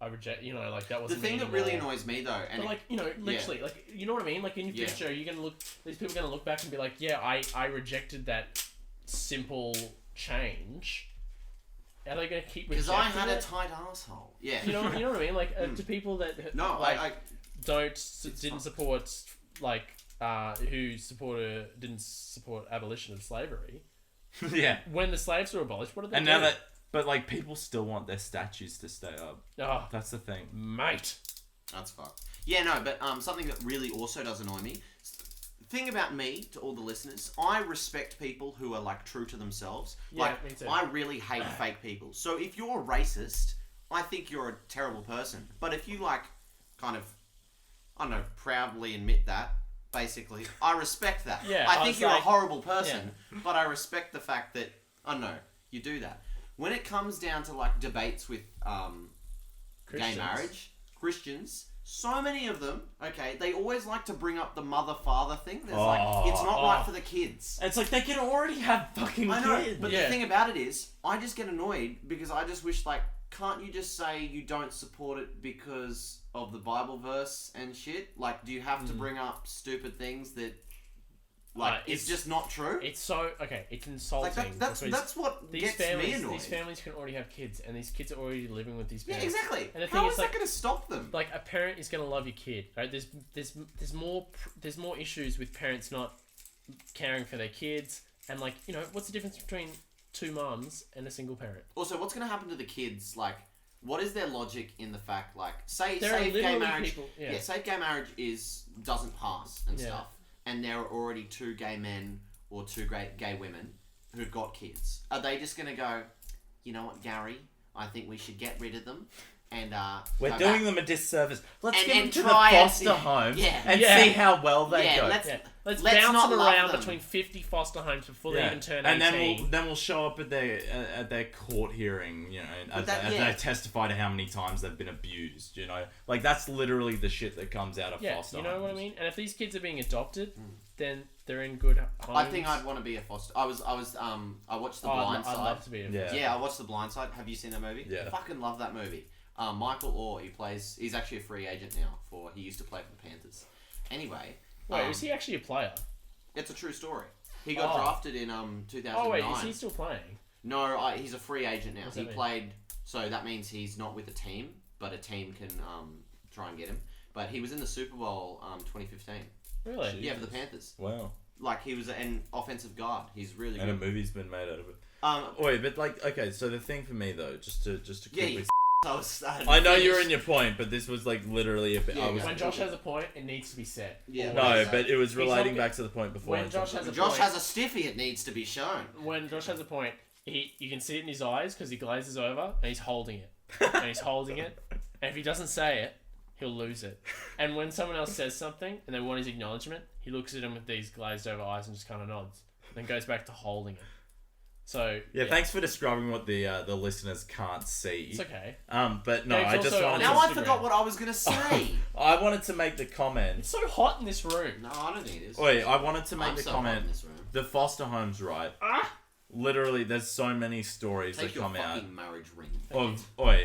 I reject, you know, like that The wasn't thing me that really anymore. annoys me though, and But like, you know, literally, like, you know what I mean? Like in your Yeah. future, you're gonna look. These people are gonna look back and be like, "Yeah, I rejected that simple change." Are they gonna keep because rejecting I had a it? tight asshole. Yeah. You know what I mean? Like to people that No, like I didn't support like didn't support abolition of slavery. Yeah. When the slaves were abolished, what did they And do? now that, but like people still want their statues to stay up. Oh, That's the thing. mate. That's fucked. Yeah, no, but something that really also does annoy me. Thing about me to all the listeners, I respect people who are like true to themselves. Yeah, like me too. I really hate fake people. So if you're a racist, I think you're a terrible person. But if you like, kind of, I don't know, proudly admit that, basically, I respect that. Yeah, I I think was you're like- a horrible person, but I respect the fact that I don't know you do that. When it comes down to like debates with gay Christians. marriage, Christians, so many of them, okay, they always like to bring up the mother-father thing. There's like, it's not right for the kids. It's like they can already have fucking I know, kids. but Yeah. the thing about it is, I just get annoyed because I just wish, like, can't you just say you don't support it because of the Bible verse and shit? Like, do you have to bring up stupid things that, like, it's it's- just not true? It's so okay. It's insulting. Like, that's what these gets families. me annoyed. These families can already have kids, and these kids are already living with these Yeah, parents. exactly. And the thing How is, is like- that going to stop them? Like a parent is gonna love your kid, right? There's more issues with parents not caring for their kids, and like, you know, what's the difference between two mums and a single parent? Also, what's going to happen to the kids? Like, what is their logic in the fact, like, say There are gay literally marriage, people- yeah. say gay marriage doesn't pass and Yeah. stuff, and there are already two gay men or two gay women who've got kids. Are they just going to go, you know what, Gary? I think we should get rid of them, and We're go doing back. them a disservice. Let's And- get them and to the try and foster see- home Yeah. and Yeah. see how well they Yeah, go. let's Let's not bounce them love around them. between 50 foster homes before they Yeah. even turn And 18. then we'll show up at their court hearing, you know, as that- they yeah. testify to how many times they've been abused. You know, like that's literally the shit that comes out of Yeah, foster you know what I homes. mean? And if these kids are being adopted, then they're in good homes. I think I'd want to be a foster. I watched The Blind I'd Side. love to be a Yeah. Yeah, I watched The Blind Side. Have you seen that movie? Yeah. Fucking love that movie. Michael Orr, he's actually a free agent now he used to play for the Panthers. Anyway. Wait, is he actually a player? It's a true story. He got Oh. drafted in 2009. Oh wait, is he still playing? No, he's a free agent now. What's He that mean? played, so that means he's not with a team, but a team can try and get him. But he was in the Super Bowl 2015. Really? Yeah, for the Panthers. Wow. Like, he was an offensive guard. He's really And a good. movie's been made out of it. Wait, but like, okay, so the thing for me though, just to keep Yeah, with, I I know you're in your point, but this was like literally, Yeah, I was When Josh has a point, it needs to be said. Yeah. no, but it was relating not- back to the point before. When Josh has a Josh point, has a stiffy, it needs to be shown. when Josh has a point, you can see it in his eyes because he glazes over and he's holding it, and he's holding it, and if he doesn't say it, he'll lose it. And when someone else says something and they want his acknowledgement, he looks at him with these glazed over eyes and just kind of nods, then goes back to holding it. So yeah, thanks for describing what the listeners can't see. It's okay. But no, Gabe's I just also wanted on Now to. I forgot what I was gonna say. I wanted to make the comment. It's so hot in this room. No, I don't think it is. Wait, I wanted to make I'm the so hot in comment. this room. The foster homes, right? Ah. literally, there's so many stories Take that your come out fucking marriage ring.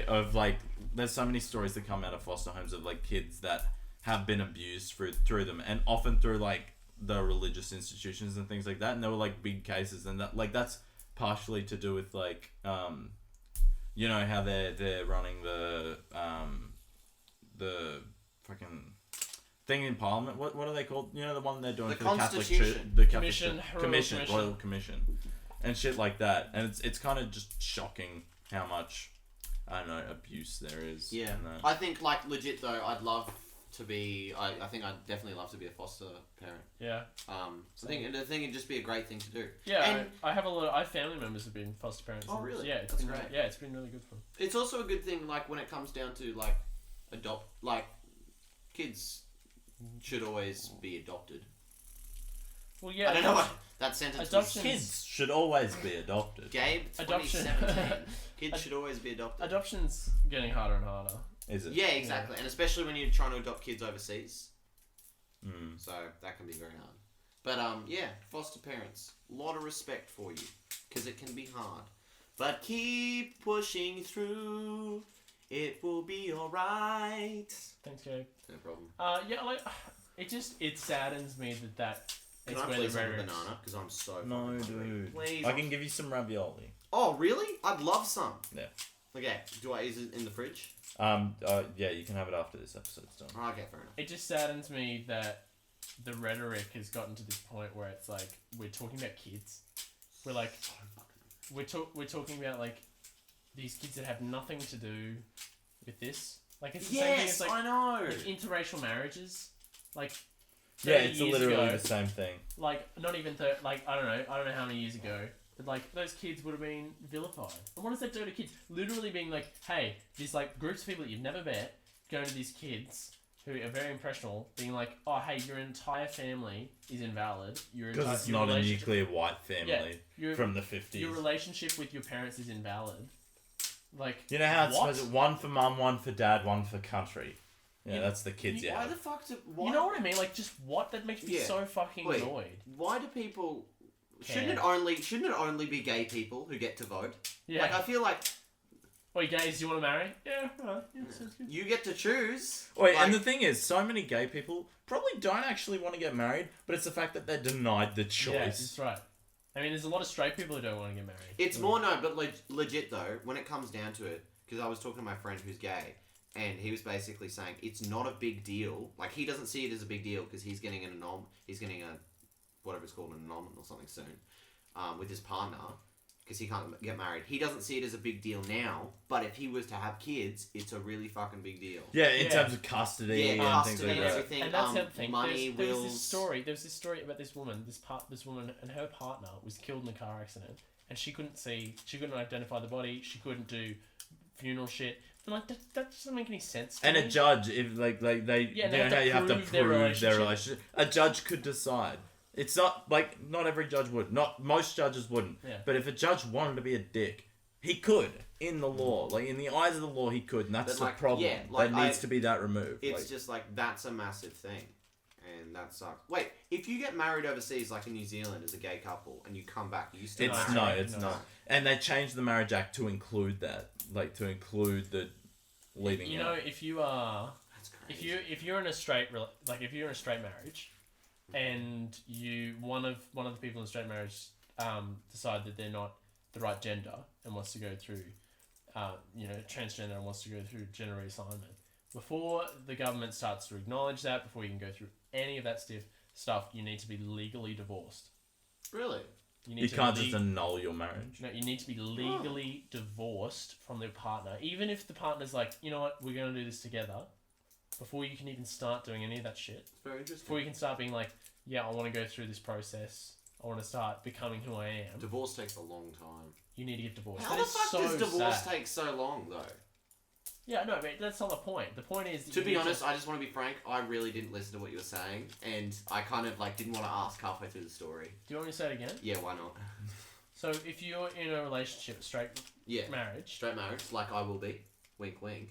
of like, there's so many stories that come out of foster homes of like kids that have been abused through them, and often through like the religious institutions and things like that, and there were like big cases, and that like that's partially to do with like you know how they're running the fucking thing in Parliament. What are they called? You know, the one they're doing for the Catholic Church, the Catholic Commission, Royal Commission, and shit like that. And it's kind of just shocking how much, I don't know, abuse there is. Yeah, in that. I think like legit though, I'd love to be. I think I'd definitely love to be a foster parent. Yeah. I think it'd just be a great thing to do. Yeah, and I have a lot. I have family members who've been foster parents. Oh, really? Yeah, That's great. Yeah, it's been really good for them. It's also a good thing, like when it comes down to like kids should always be adopted. Well, yeah. I don't know what that sentence was. Kids should always be adopted. Gabe, Adoption. 2017. Kids should always be adopted. Adoption's getting harder and harder. Is it? Yeah, exactly. And especially when you're trying to adopt kids overseas. Mm. So that can be very hard. But yeah, foster parents. A lot of respect for you. Because it can be hard. But keep pushing through. It will be alright. Thanks, Gabe. No problem. Yeah, like it saddens me that Can it's I where please the have a rhetoric. banana? Because I'm so No, fucking hungry. dude. Please. I can give you some ravioli. Oh, really? I'd love some. Yeah. Okay. Is it in the fridge? Yeah, you can have it after this episode's done. Oh, okay, fair enough. It just saddens me that the rhetoric has gotten to this point where it's like we're talking about kids. We're like we're talking about like these kids that have nothing to do with this. Like it's the same thing as like, I know. like interracial marriages. Like Yeah, 30 it's years literally ago, the same thing. like not even like I don't know how many years ago, but like those kids would have been vilified. And what does that do to kids? Literally being like, hey, these like groups of people that you've never met going to these kids who are very impressionable, being like, oh hey, your entire family is invalid. Because it's not a nuclear white family from the 50s. Your relationship with your parents is invalid. Like, You know how it's what? supposed to, one for mum, one for dad, one for country. Yeah, that's the kids. Why the fuck You know what I mean? Like, just what? That makes me Yeah. so fucking Wait. annoyed. Why do people? Care. Shouldn't it only be gay people who get to vote? Yeah. Like I feel like Wait, guys, do you want to marry? Yeah, alright. Yeah, sounds good. you get to choose. Wait, Like, and the thing is, so many gay people probably don't actually want to get married, but it's the fact that they're denied the Yeah, choice. that's right. I mean, there's a lot of straight people who don't want to get married. it's more but legit though. When it comes down to it, because I was talking to my friend who's gay, and he was basically saying it's not a big deal. Like he doesn't see it as a big deal because he's getting he's getting a whatever it's called, an annulment or something soon, with his partner. Because he can't get married. He doesn't see it as a big deal now, but if he was to have kids, it's a really fucking big deal. Yeah, in Yeah. terms of custody and custody things like and that. everything. And that's the other thing. Money, There was wills. this story about this woman. This woman and her partner was killed in a car accident, and she couldn't identify the body. She couldn't do funeral shit. And like that doesn't make any sense. To And me. a judge, if like they, Yeah, you they know have how to you have to prove their prove their relationship. relationship. A judge could decide. It's not like not every judge would. Not most judges wouldn't. Yeah. But if a judge wanted to be a dick, he could in the law. Like in the eyes of the law, he could, and that's But, the like, problem. yeah, like, that needs to be that removed. It's Like, just like that's a massive thing, and that sucks. Wait, if you get married overseas, like in New Zealand, as a gay couple, and you come back, you still it's married? it's No. not. And they changed the Marriage Act to include that, like to include the leaving. You know, out. if you are, That's crazy. if you're in a straight marriage, and one of the people in a straight marriage decide that they're not the right gender and wants to go through, transgender and wants to go through gender reassignment, before the government starts to acknowledge that, before you can go through any of that stuff, you need to be legally divorced. Really? You can't just annul your marriage. No, you need to be legally divorced from their partner, even if the partner's like, you know what, we're gonna do this together. Before you can even start doing any of that shit, It's very interesting. before you can start being like, yeah, I want to go through this process, I want to start becoming who I am, Divorce takes a long time. you need to get divorced. How That the is fuck so does divorce sad. take so long, though? Yeah, no, but that's not the point. The point is that To you be need honest, I just want to be frank. I really didn't listen to what you were saying, and I kind of like didn't want to ask halfway through the story. do you want me to say it again? Yeah, why not? So if you're in a relationship, straight Yeah, marriage, straight marriage, like I will be. Wink, wink.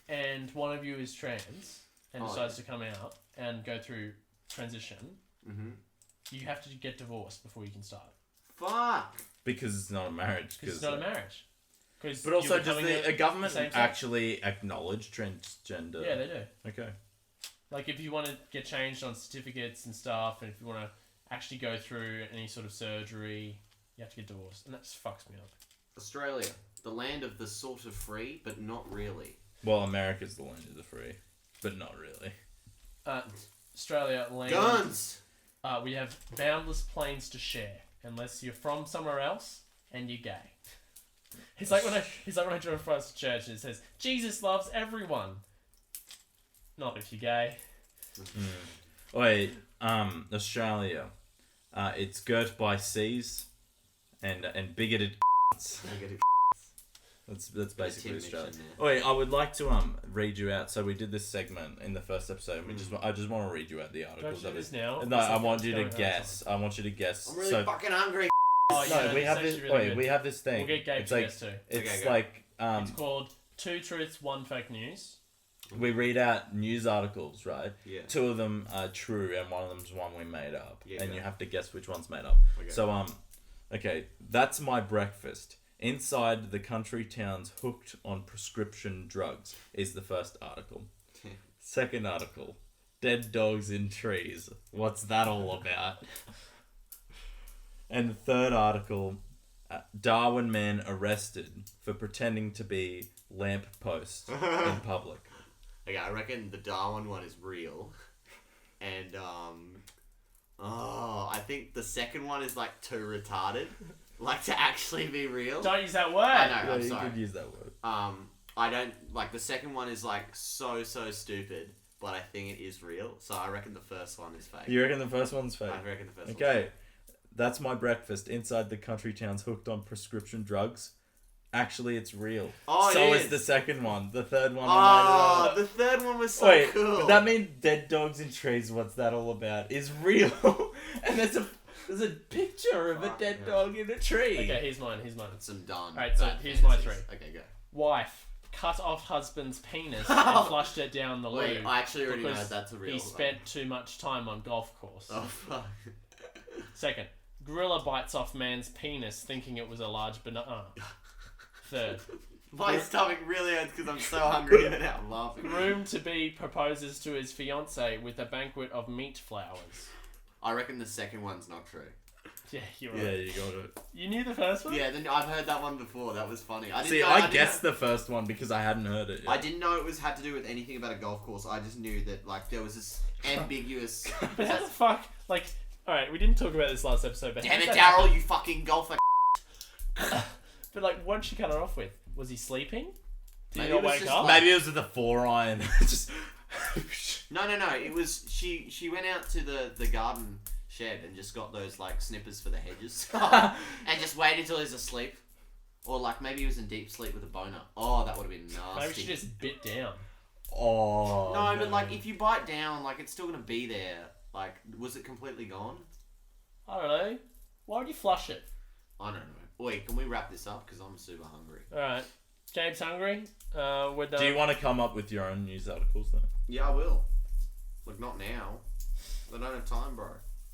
and one of you is trans and Oh, decides to come out and go through transition, Mm-hmm. you have to get divorced before you can start. Fuck. Because it's not a marriage. Because it's not a marriage. But also, does the government same sex. actually acknowledge transgender? Yeah, they do. Okay. Like, if you want to get changed on certificates and stuff, and if you want to actually go through any sort of surgery, you have to get divorced. And that just fucks me up. Australia, the land of the sort of free, but not really. Well, America's the land of the free, but not really. Australia, land... Guns! We have boundless planes to share, unless you're from somewhere else and you're gay. It's like when I drove past church and it says, Jesus loves everyone. Not if you're gay. Wait, Australia. It's girt by seas and bigoted That's basically Australia. Wait, I would like to read you out. So we did this segment in the first episode. And I just want to read you out the articles. Don't you do this now? No, I want you to guess. I want you to guess. I'm really fucking hungry. Oh, yeah, No, we have this. really Wait, good. we have this thing. We'll get Gabe to guess too. It's Okay, go. like It's called 2 Truths, 1 Fake News. we read out news articles, right? Yeah. 2 of them are true, and one of them's one we made up, Yeah, and go. you have to guess which one's made up. Okay. So okay, that's my breakfast. Inside the country towns hooked on prescription drugs is the first article. Second article, dead dogs in trees. What's that all about? And the third article, Darwin man arrested for pretending to be lamppost in public. Okay, I reckon the Darwin one is real. And, I think the second one is, like, too retarded. Like, to actually be real. Don't use that word. I know, Yeah, I'm you sorry. could use that word. I don't, like, the second one is, like, so stupid. But I think it is real. So I reckon the first one is fake. You reckon the first one's fake? I reckon the first one's Okay, fake. that's my breakfast. Inside the country towns hooked on prescription drugs. Actually, it's real. Oh, so it is is the second one. The third one. Oh, the third one was so Wait, cool. but that means dead dogs in trees. What's that all about? Is real, and there's a picture of a dead dog in a tree. Okay, here's mine. Some done. Alright, so bad here's my fantasies. 3. Okay, go. Wife cut off husband's penis and flushed it down the loo. Wait, I actually already know because that's a real he one. spent too much time on golf course. Oh, fuck. Second, gorilla bites off man's penis thinking it was a large banana. Third, My stomach really hurts because I'm so hungry and now I'm laughing. groom-to-be proposes to his fiancée with a banquet of meat flowers. I reckon the second one's not true. Yeah, you're right. Yeah, you got it. You knew the first one? Yeah, then I've heard that one before. That was funny. See, I guessed the first one because I hadn't heard it yet. I didn't know it had to do with anything about a golf course. I just knew that like there was this ambiguous. But how the fuck, like, alright, we didn't talk about this last episode, but how Damn did it, that Daryl! You fucking golfer. happen? But like, what did she cut her off with? Was he sleeping? Did Maybe he not it was wake just up? like- Maybe it was with the 4-iron. Just. No. It was she went out to the garden shed and just got those like snippers for the hedges and just waited till he's asleep, or like maybe he was in deep sleep with a boner. Oh, that would have been nasty. Maybe she just bit down. Oh. No, but like if you bite down, like it's still gonna be there. Like, was it completely gone? I don't know. Why would you flush it? I don't know. Wait, can we wrap this up? Because I'm super hungry. Alright. Gabe's hungry. We're done. Do you want to come up with your own news articles though? Yeah, I will. Like, not now. I don't have time, bro.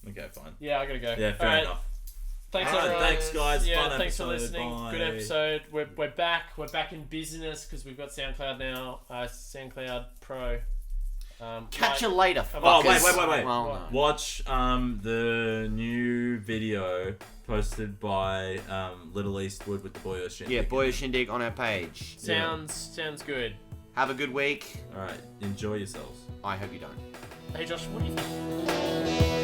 Okay, fine. Yeah, I gotta go. Yeah, fair Alright. enough. Thanks, Alright, everyone. thanks, guys. Yeah, Fun thanks for episode. listening. Bye. Good episode. We're back. We're back in business because we've got SoundCloud now. SoundCloud Pro. Catch you later, Oh, wait. Well, no. Watch the new video posted by Little Eastwood with the Boyo Shindig. Yeah, Boy Shindig on our page. Sounds good. Have a good week. Alright, enjoy yourselves. I hope you don't. Hey Josh, what do you think?